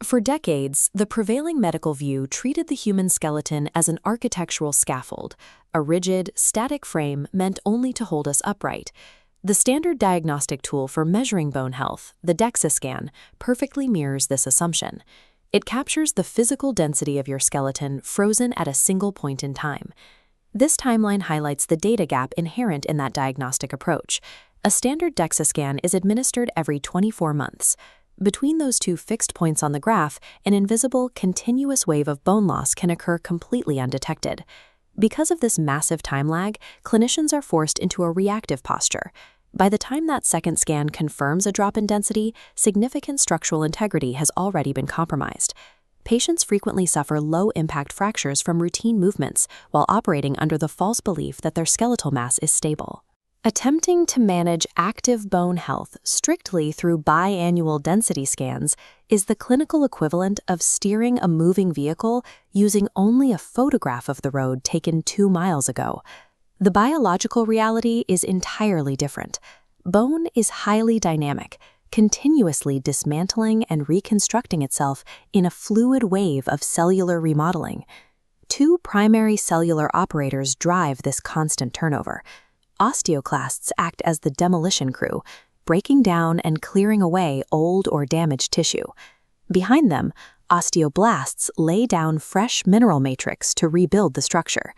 For decades, the prevailing medical view treated the human skeleton as an architectural scaffold, a rigid, static frame meant only to hold us upright. The standard diagnostic tool for measuring bone health, the DEXA scan, perfectly mirrors this assumption. It captures the physical density of your skeleton frozen at a single point in time. This timeline highlights the data gap inherent in that diagnostic approach. A standard DEXA scan is administered every 24 months. Between those two fixed points on the graph, an invisible, continuous wave of bone loss can occur completely undetected. Because of this massive time lag, clinicians are forced into a reactive posture. By the time that second scan confirms a drop in density, significant structural integrity has already been compromised. Patients frequently suffer low-impact fractures from routine movements while operating under the false belief that their skeletal mass is stable. Attempting to manage active bone health strictly through biannual density scans is the clinical equivalent of steering a moving vehicle using only a photograph of the road taken 2 miles ago. The biological reality is entirely different. Bone is highly dynamic, continuously dismantling and reconstructing itself in a fluid wave of cellular remodeling. Two primary cellular operators drive this constant turnover. Osteoclasts act as the demolition crew, breaking down and clearing away old or damaged tissue. Behind them, osteoblasts lay down fresh mineral matrix to rebuild the structure.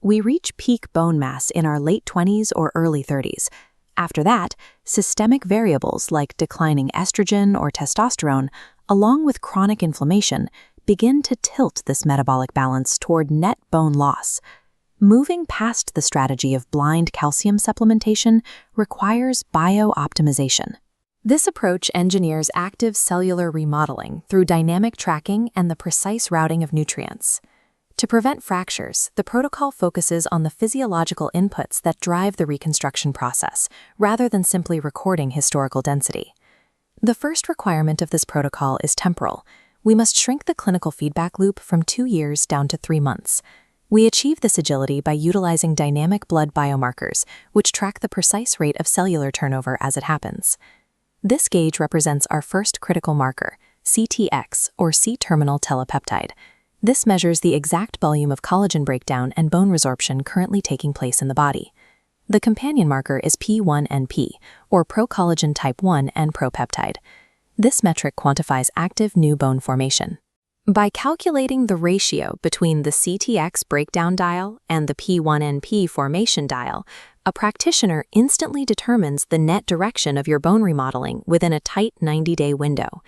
We reach peak bone mass in our late 20s or early 30s. After that, systemic variables like declining estrogen or testosterone, along with chronic inflammation, begin to tilt this metabolic balance toward net bone loss. Moving past the strategy of blind calcium supplementation requires biooptimization. This approach engineers active cellular remodeling through dynamic tracking and the precise routing of nutrients. To prevent fractures, the protocol focuses on the physiological inputs that drive the reconstruction process, rather than simply recording historical density. The first requirement of this protocol is temporal. We must shrink the clinical feedback loop from 2 years down to 3 months. We achieve this agility by utilizing dynamic blood biomarkers, which track the precise rate of cellular turnover as it happens. This gauge represents our first critical marker, CTX, or C-terminal telepeptide. This measures the exact volume of collagen breakdown and bone resorption currently taking place in the body. The companion marker is P1NP, or procollagen type 1 and propeptide. This metric quantifies active new bone formation. By calculating the ratio between the CTX breakdown dial and the P1NP formation dial, a practitioner instantly determines the net direction of your bone remodeling within a tight 90-day window.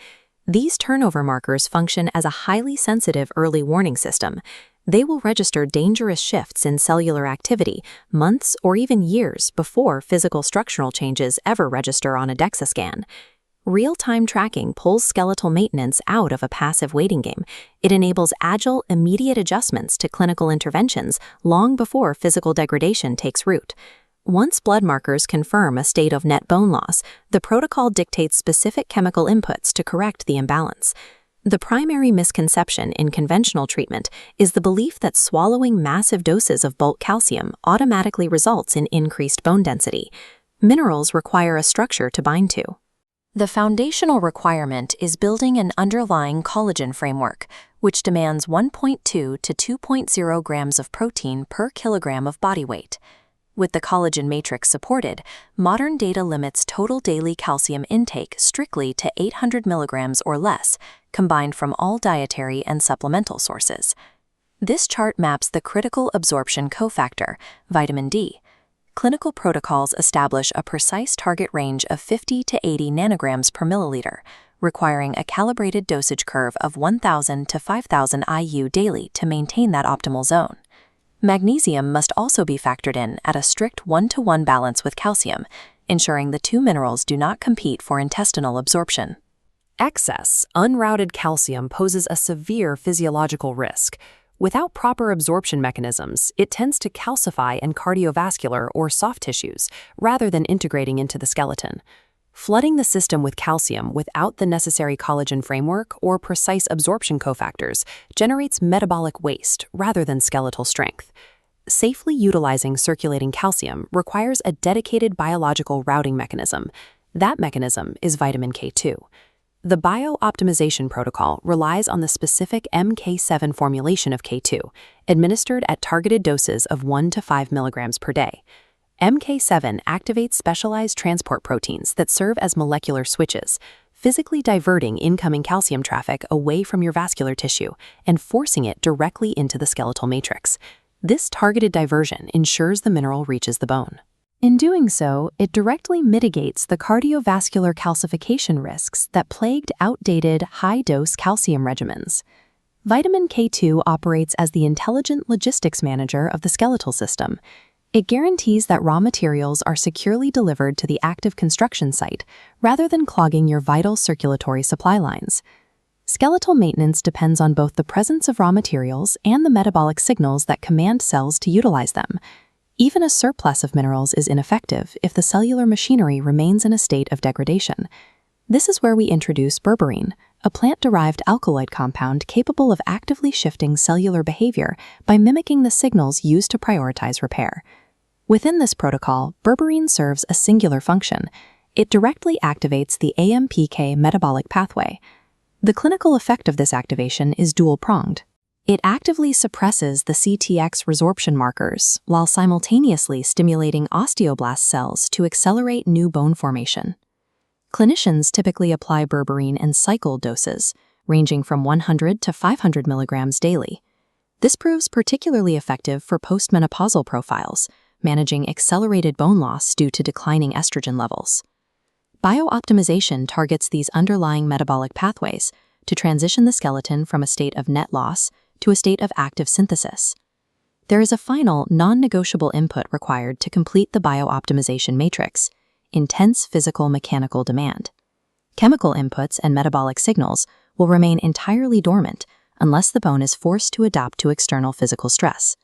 These turnover markers function as a highly sensitive early warning system. They will register dangerous shifts in cellular activity months or even years before physical structural changes ever register on a DEXA scan. Real-time tracking pulls skeletal maintenance out of a passive waiting game. It enables agile, immediate adjustments to clinical interventions long before physical degradation takes root. Once blood markers confirm a state of net bone loss, the protocol dictates specific chemical inputs to correct the imbalance. The primary misconception in conventional treatment is the belief that swallowing massive doses of bulk calcium automatically results in increased bone density. Minerals require a structure to bind to. The foundational requirement is building an underlying collagen framework, which demands 1.2 to 2.0 grams of protein per kilogram of body weight. With the collagen matrix supported, modern data limits total daily calcium intake strictly to 800 milligrams or less, combined from all dietary and supplemental sources. This chart maps the critical absorption cofactor, vitamin D. Clinical protocols establish a precise target range of 50 to 80 nanograms per milliliter, requiring a calibrated dosage curve of 1,000 to 5,000 IU daily to maintain that optimal zone. Magnesium must also be factored in at a strict 1-to-1 balance with calcium, ensuring the two minerals do not compete for intestinal absorption. Excess, unrouted calcium poses a severe physiological risk. Without proper absorption mechanisms, it tends to calcify in cardiovascular or soft tissues, rather than integrating into the skeleton. Flooding the system with calcium without the necessary collagen framework or precise absorption cofactors generates metabolic waste rather than skeletal strength. Safely utilizing circulating calcium requires a dedicated biological routing mechanism. That mechanism is vitamin K2. The bio-optimization protocol relies on the specific MK7 formulation of K2, administered at targeted doses of 1 to 5 milligrams per day. MK7 activates specialized transport proteins that serve as molecular switches, physically diverting incoming calcium traffic away from your vascular tissue and forcing it directly into the skeletal matrix. This targeted diversion ensures the mineral reaches the bone. In doing so, it directly mitigates the cardiovascular calcification risks that plagued outdated, high-dose calcium regimens. Vitamin K2 operates as the intelligent logistics manager of the skeletal system. It guarantees that raw materials are securely delivered to the active construction site, rather than clogging your vital circulatory supply lines. Skeletal maintenance depends on both the presence of raw materials and the metabolic signals that command cells to utilize them. Even a surplus of minerals is ineffective if the cellular machinery remains in a state of degradation. This is where we introduce berberine, a plant-derived alkaloid compound capable of actively shifting cellular behavior by mimicking the signals used to prioritize repair. Within this protocol, berberine serves a singular function. It directly activates the AMPK metabolic pathway. The clinical effect of this activation is dual-pronged. It actively suppresses the CTX resorption markers while simultaneously stimulating osteoblast cells to accelerate new bone formation. Clinicians typically apply berberine in cycled doses, ranging from 100 to 500 milligrams daily. This proves particularly effective for postmenopausal profiles, managing accelerated bone loss due to declining estrogen levels. Biooptimization targets these underlying metabolic pathways to transition the skeleton from a state of net loss to a state of active synthesis. There is a final, non-negotiable input required to complete the biooptimization matrix: intense physical-mechanical demand. Chemical inputs and metabolic signals will remain entirely dormant unless the bone is forced to adapt to external physical stress.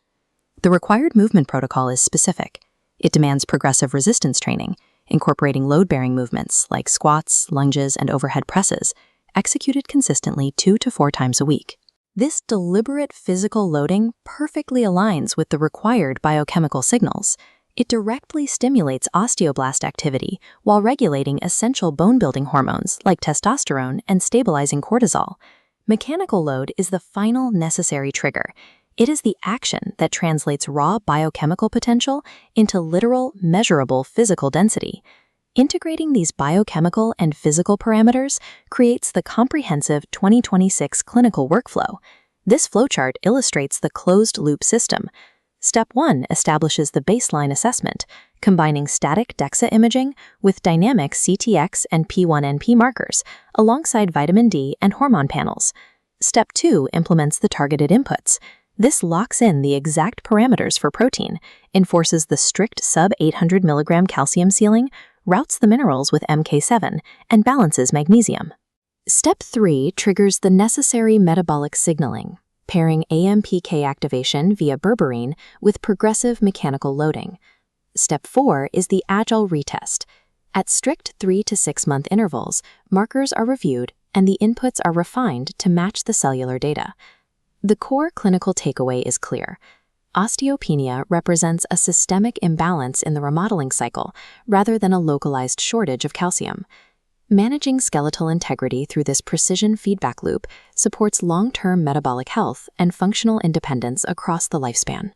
The required movement protocol is specific. It demands progressive resistance training, incorporating load-bearing movements like squats, lunges, and overhead presses, executed consistently 2 to 4 times a week. This deliberate physical loading perfectly aligns with the required biochemical signals. It directly stimulates osteoblast activity while regulating essential bone-building hormones like testosterone and stabilizing cortisol. Mechanical load is the final necessary trigger. It is the action that translates raw biochemical potential into literal, measurable physical density. Integrating these biochemical and physical parameters creates the comprehensive 2026 clinical workflow. This flowchart illustrates the closed-loop system. Step 1 establishes the baseline assessment, combining static DEXA imaging with dynamic CTX and P1NP markers, alongside vitamin D and hormone panels. Step 2 implements the targeted inputs. This locks in the exact parameters for protein, enforces the strict sub-800 mg calcium ceiling, routes the minerals with MK7, and balances magnesium. Step 3 triggers the necessary metabolic signaling, pairing AMPK activation via berberine with progressive mechanical loading. Step 4 is the agile retest. At strict 3 to 6 month intervals, markers are reviewed and the inputs are refined to match the cellular data. The core clinical takeaway is clear. Osteopenia represents a systemic imbalance in the remodeling cycle rather than a localized shortage of calcium. Managing skeletal integrity through this precision feedback loop supports long-term metabolic health and functional independence across the lifespan.